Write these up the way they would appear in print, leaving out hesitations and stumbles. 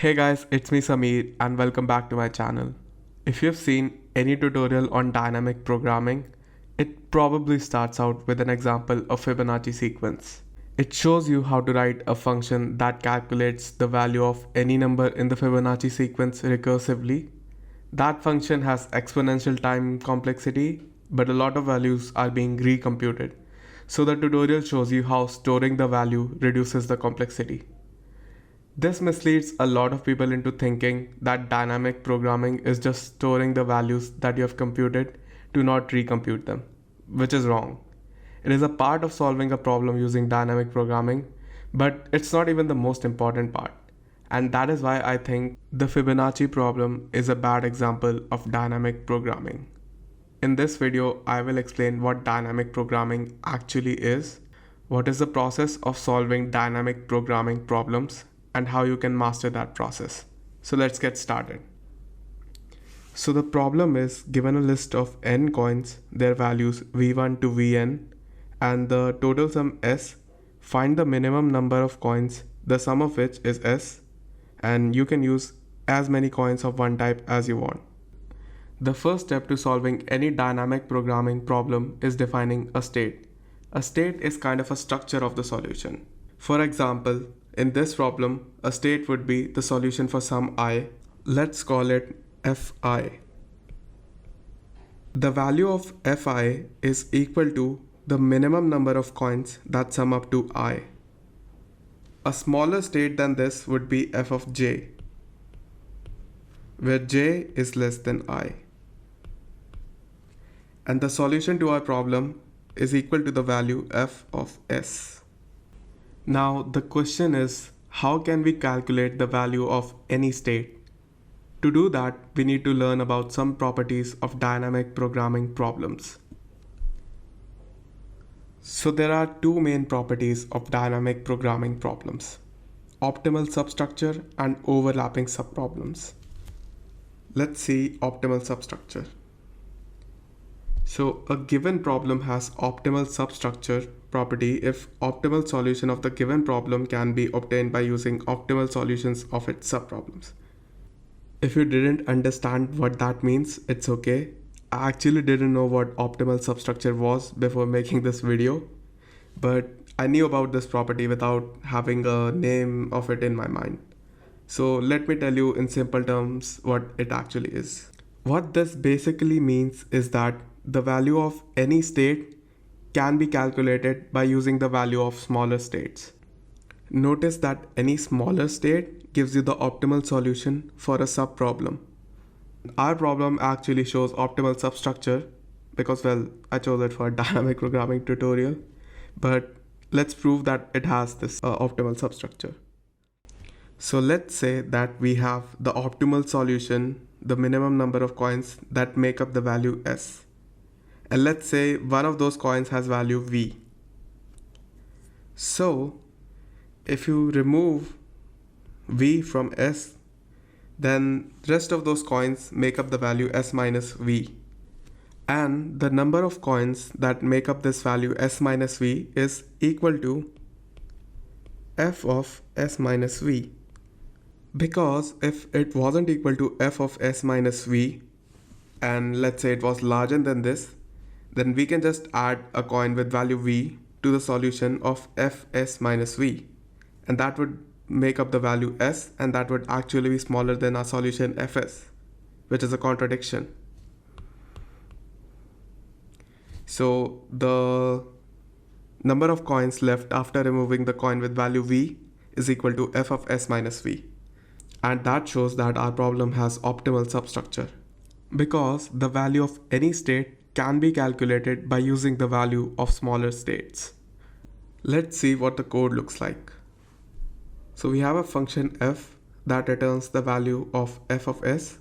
Hey guys, it's me Sameer and welcome back to my channel. If you've seen any tutorial on dynamic programming, it probably starts out with an example of Fibonacci sequence. It shows you how to write a function that calculates the value of any number in the Fibonacci sequence recursively. That function has exponential time complexity, but a lot of values are being recomputed. So the tutorial shows you how storing the value reduces the complexity. This misleads a lot of people into thinking that dynamic programming is just storing the values that you have computed to not recompute them, which is wrong. It is a part of solving a problem using dynamic programming, but it's not even the most important part. And that is why I think the Fibonacci problem is a bad example of dynamic programming. In this video, I will explain what dynamic programming actually is, what is the process of solving dynamic programming problems, and how you can master that process. So let's get started. So the problem is given a list of n coins, their values v1 to vn, and the total sum s. Find the minimum number of coins, the sum of which is s, and you can use as many coins of one type as you want. The first step to solving any dynamic programming problem is defining a state. A state is kind of a structure of the solution. For example, in this problem, a state would be the solution for some I. Let's call it fi. The value of fi is equal to the minimum number of coins that sum up to I. A smaller state than this would be f of j, where j is less than I. And the solution to our problem is equal to the value f of s. Now the question is, how can we calculate the value of any state? To do that, we need to learn about some properties of dynamic programming problems. So there are two main properties of dynamic programming problems: optimal substructure and overlapping subproblems. Let's see optimal substructure. So a given problem has optimal substructure property if optimal solution of the given problem can be obtained by using optimal solutions of its subproblems. If you didn't understand what that means, it's okay. I actually didn't know what optimal substructure was before making this video, but I knew about this property without having a name of it in my mind. So let me tell you in simple terms what it actually is. What this basically means is that the value of any state can be calculated by using the value of smaller states. Notice that any smaller state gives you the optimal solution for a subproblem. Our problem actually shows optimal substructure because, well, I chose it for a dynamic programming tutorial, but let's prove that it has this optimal substructure. So let's say that we have the optimal solution, the minimum number of coins that make up the value s. And let's say one of those coins has value v. So if you remove v from s, then the rest of those coins make up the value s minus v. And the number of coins that make up this value s minus v is equal to f of s minus v. Because if it wasn't equal to f of s minus v, and let's say it was larger than this, then we can just add a coin with value v to the solution of fs minus v. And that would make up the value s, and that would actually be smaller than our solution fs, which is a contradiction. So the number of coins left after removing the coin with value v is equal to f of s minus v. And that shows that our problem has optimal substructure, because the value of any state can be calculated by using the value of smaller states. Let's see what the code looks like. So we have a function f that returns the value of f of s.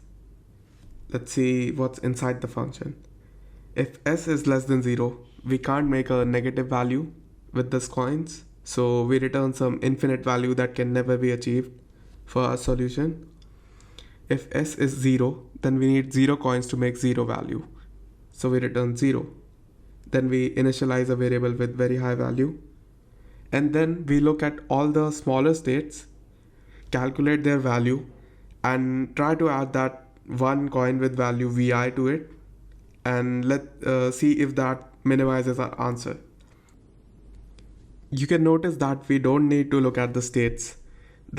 Let's see what's inside the function. If s is less than 0, we can't make a negative value with these coins, so we return some infinite value that can never be achieved for our solution. If s is 0, then we need 0 coins to make 0 value, so we return 0. Then we initialize a variable with very high value, and then we look at all the smaller states. calculate their value, and try to add that one coin with value vi to it, and let see if that minimizes our answer. You can notice that we don't need to look at the states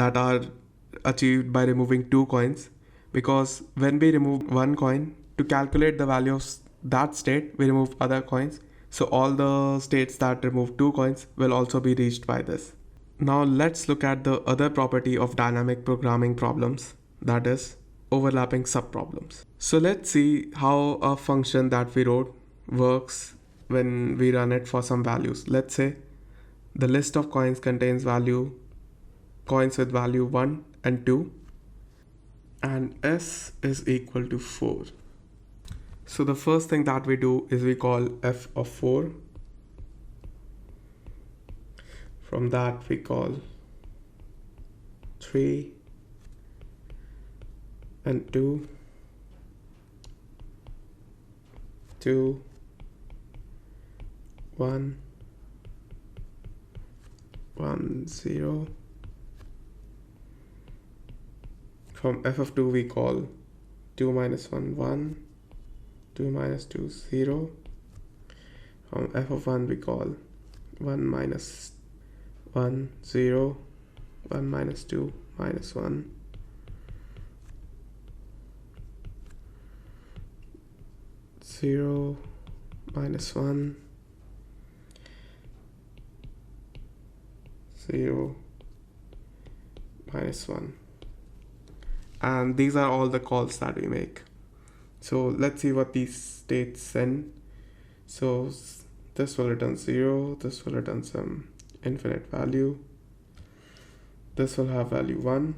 that are achieved by removing two coins, because when we remove one coin, to calculate the value of that state we remove other coins, so all the states that remove two coins will also be reached by this. Now let's look at the other property of dynamic programming problems, that is overlapping subproblems. So let's see how a function that we wrote works when we run it for some values. Let's say the list of coins contains coins with value 1 and 2, and s is equal to 4. So the first thing that we do is we call f of 4. From that we call 3 and 2, 2, 1, 1, 0. From f of 2 we call 2 minus 1, 1, 2 minus 2, 0. From f of 1 we call 1 minus 1, 0, 1 minus 2, minus 1, 0, minus 1, 0, minus 1. And these are all the calls that we make. So let's see what these states send. So this will return 0, this will return some infinite value, this will have value 1,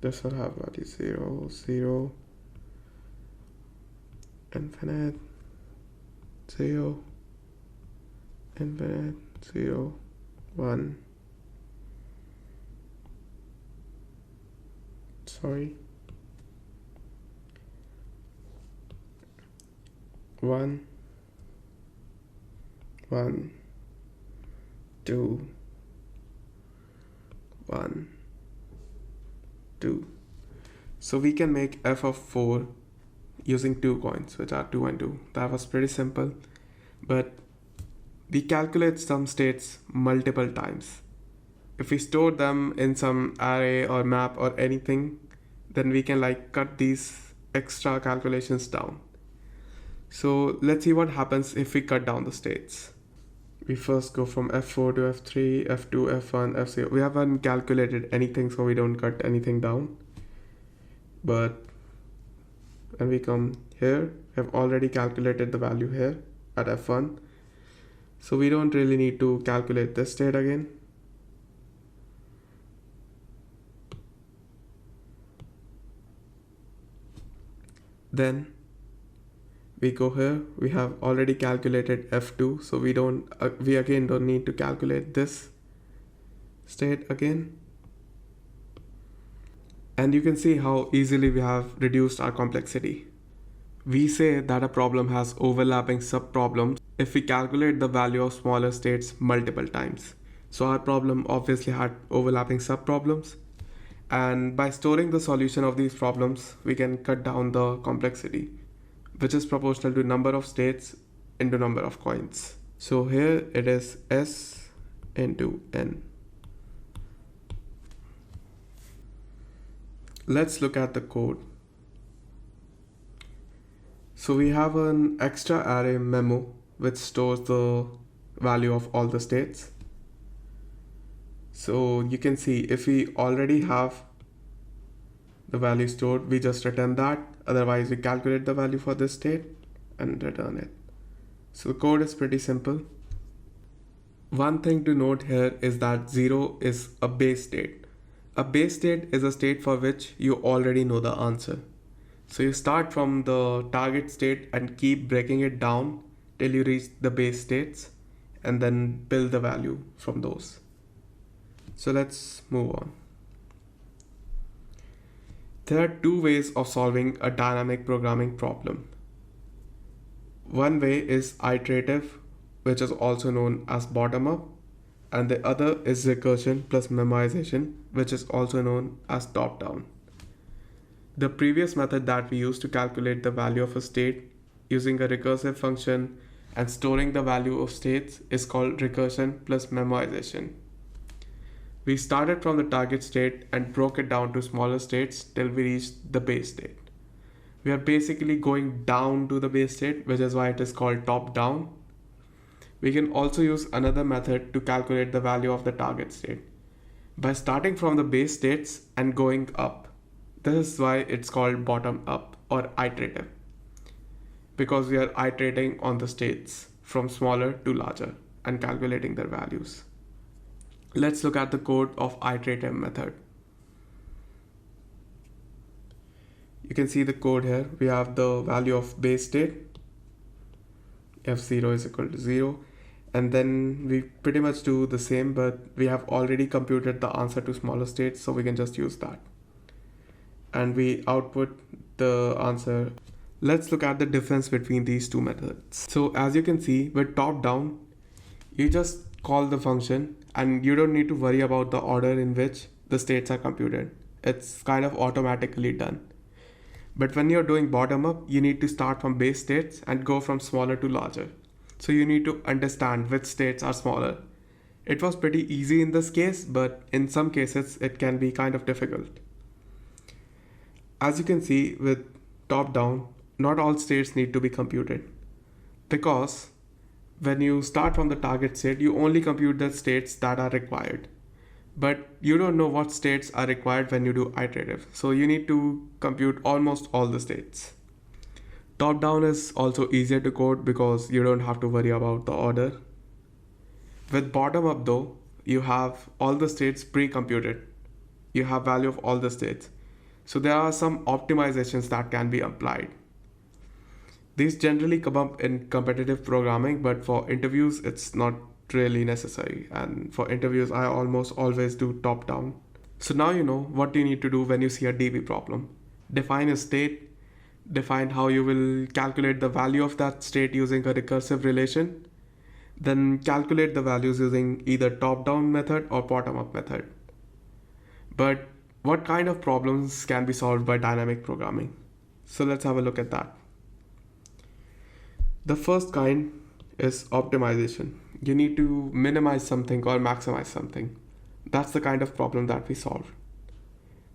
this will have value 0, 0, infinite, 0, infinite, 0, 1, sorry, 1, 1, 2, 1, 2. So we can make f of 4 using two coins, which are 2 and 2. That was pretty simple, but we calculate some states multiple times. If we store them in some array or map or anything, then we can cut these extra calculations down. So let's see what happens if we cut down the states. We first go from f4 to f3, f2, f1, f0. We haven't calculated anything, so we don't cut anything down. But when we come here, we have already calculated the value here at f1. So we don't really need to calculate this state again. Then we go here, we have already calculated f2, so we again don't need to calculate this state again. And you can see how easily we have reduced our complexity. We say that a problem has overlapping subproblems if we calculate the value of smaller states multiple times. So our problem obviously had overlapping subproblems, and by storing the solution of these problems, we can cut down the complexity, which is proportional to number of states into number of coins. So here it is s into n. Let's look at the code. So we have an extra array memo which stores the value of all the states. So you can see if we already have the value stored, we just return that. Otherwise, we calculate the value for this state and return it. So the code is pretty simple. One thing to note here is that 0 is a base state. A base state is a state for which you already know the answer. So you start from the target state and keep breaking it down till you reach the base states, and then build the value from those. So let's move on. There are two ways of solving a dynamic programming problem. One way is iterative, which is also known as bottom-up, and the other is recursion plus memoization, which is also known as top-down. The previous method that we used to calculate the value of a state using a recursive function and storing the value of states is called recursion plus memoization. We started from the target state and broke it down to smaller states till we reached the base state. We are basically going down to the base state, which is why it is called top-down. We can also use another method to calculate the value of the target state by starting from the base states and going up. This is why it's called bottom-up or iterative, because we are iterating on the states from smaller to larger and calculating their values. Let's look at the code of iterative method. You can see the code here. We have the value of base state, f0 is equal to 0, and then we pretty much do the same, but we have already computed the answer to smaller states, so we can just use that. And we output the answer. Let's look at the difference between these two methods. So as you can see, with top down, you just call the function and you don't need to worry about the order in which the states are computed. It's kind of automatically done. But when you're doing bottom up, you need to start from base states and go from smaller to larger. So you need to understand which states are smaller. It was pretty easy in this case, but in some cases it can be kind of difficult. As you can see with top down, not all states need to be computed, because when you start from the target state, you only compute the states that are required. But you don't know what states are required when you do iterative. So you need to compute almost all the states. Top down is also easier to code because you don't have to worry about the order. With bottom up though, you have all the states pre-computed. You have value of all the states. So there are some optimizations that can be applied. These generally come up in competitive programming, but for interviews, it's not really necessary. And for interviews, I almost always do top down. So now you know what you need to do when you see a DB problem. Define a state, define how you will calculate the value of that state using a recursive relation, then calculate the values using either top-down method or bottom-up method. But what kind of problems can be solved by dynamic programming? So let's have a look at that. The first kind is optimization. You need to minimize something or maximize something. That's the kind of problem that we solve.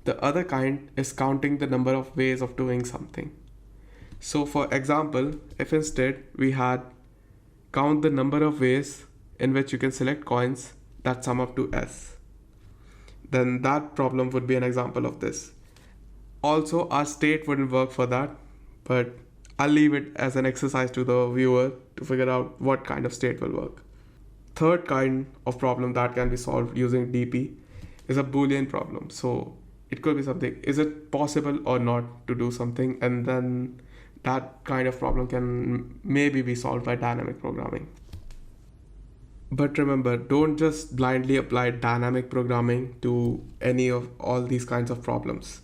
The other kind is counting the number of ways of doing something. So for example, if instead we had count the number of ways in which you can select coins that sum up to S, then that problem would be an example of this. Also, our state wouldn't work for that, but I'll leave it as an exercise to the viewer to figure out what kind of state will work. Third kind of problem that can be solved using DP is a Boolean problem. So it could be something, is it possible or not to do something? And then that kind of problem can maybe be solved by dynamic programming. But remember, don't just blindly apply dynamic programming to any of all these kinds of problems.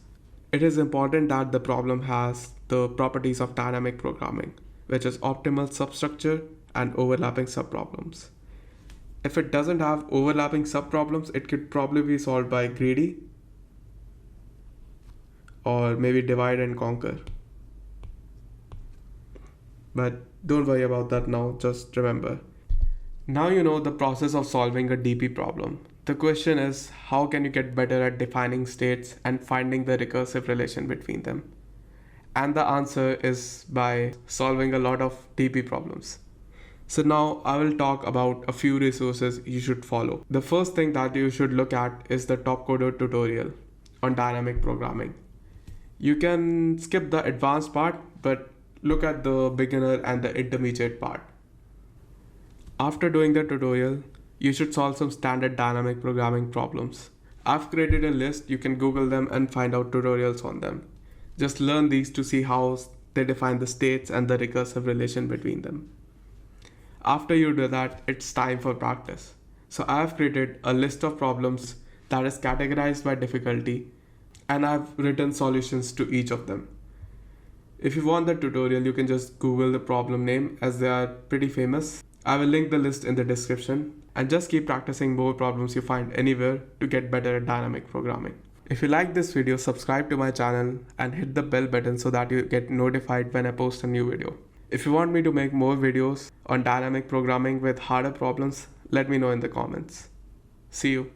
It is important that the problem has the properties of dynamic programming, which is optimal substructure and overlapping subproblems. If it doesn't have overlapping subproblems, it could probably be solved by greedy or maybe divide and conquer. But don't worry about that now, just remember. Now you know the process of solving a DP problem. The question is, how can you get better at defining states and finding the recursive relation between them? And the answer is by solving a lot of DP problems. So now I will talk about a few resources you should follow. The first thing that you should look at is the Topcoder tutorial on dynamic programming. You can skip the advanced part, but look at the beginner and the intermediate part. After doing the tutorial, you should solve some standard dynamic programming problems. I've created a list, you can Google them and find out tutorials on them. Just learn these to see how they define the states and the recursive relation between them. After you do that, it's time for practice. So I've created a list of problems that is categorized by difficulty, and I've written solutions to each of them. If you want the tutorial, you can just Google the problem name as they are pretty famous. I will link the list in the description. and just keep practicing more problems you find anywhere to get better at dynamic programming. If you like this video, subscribe to my channel and hit the bell button so that you get notified when I post a new video. If you want me to make more videos on dynamic programming with harder problems, let me know in the comments. See you.